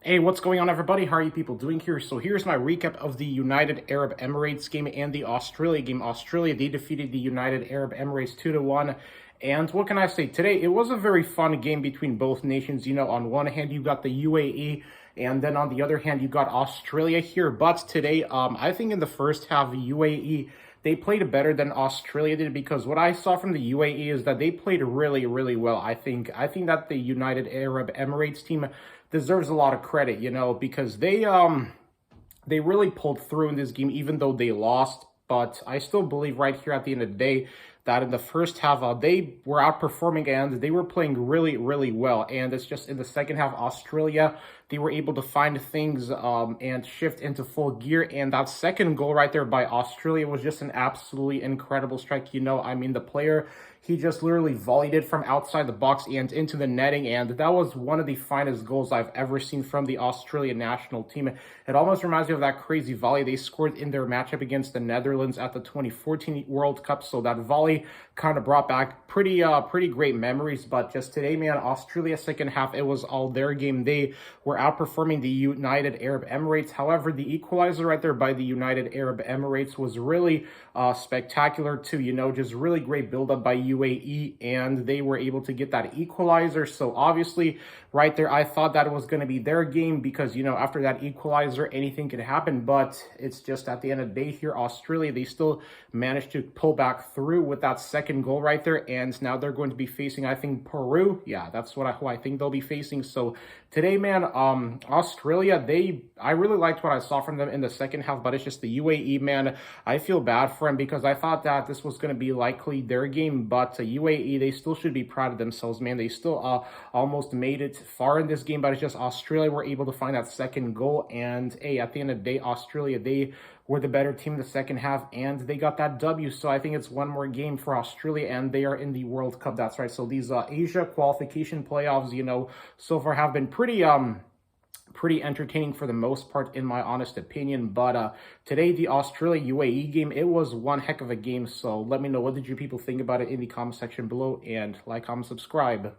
Hey, what's going on, everybody? How are you people doing here? So here's my recap of the United Arab Emirates game and the Australia game. Australia, they defeated the United Arab Emirates 2-1. And what can I say? Today, it was a very fun game between both nations. You know, on one hand, you got the UAE, and then on the other hand, you got Australia here. But today, I think in the first half, the UAE, they played better than Australia did, because what I saw from the UAE is that they played really, really well. I think that the United Arab Emirates team deserves a lot of credit, you know, because they really pulled through in this game, even though they lost. But I still believe right here at the end of the day that in the first half, they were outperforming and they were playing really, really well. And it's just in the second half, Australia, they were able to find things and shift into full gear. And that second goal right there by Australia was just an absolutely incredible strike. You know, I mean, the player, he just literally volleyed it from outside the box and into the netting. And that was one of the finest goals I've ever seen from the Australian national team. It almost reminds me of that crazy volley they scored in their matchup against the Netherlands at the 2014 World Cup. So that volley kind of brought back pretty great memories. But just today, man, Australia second half, it was all their game. They were outperforming the United Arab Emirates. However, the equalizer right there by the United Arab Emirates was really spectacular too. You know, just really great buildup by UAE, and they were able to get that equalizer. So obviously, right there, I thought that it was going to be their game, because, you know, after that equalizer, anything could happen. But it's just at the end of the day here, Australia, they still managed to pull back through with that second goal right there. And now they're going to be facing, I think, Peru. Yeah, that's who I think they'll be facing. So today, man, Australia, I really liked what I saw from them in the second half, but it's just the UAE, man. I feel bad for them, because I thought that this was going to be likely their game. But UAE, they still should be proud of themselves, man. They still almost made it far in this game, but it's just Australia were able to find that second goal. And hey, at the end of the day, Australia, they were the better team in the second half, and they got that W. So I think it's one more game for Australia, and they are in the World Cup. That's right. So these Asia qualification playoffs, you know, so far have been pretty entertaining for the most part, in my honest opinion. But today, the Australia-UAE game, it was one heck of a game. So let me know, what did you people think about it in the comment section below, and like, comment, subscribe.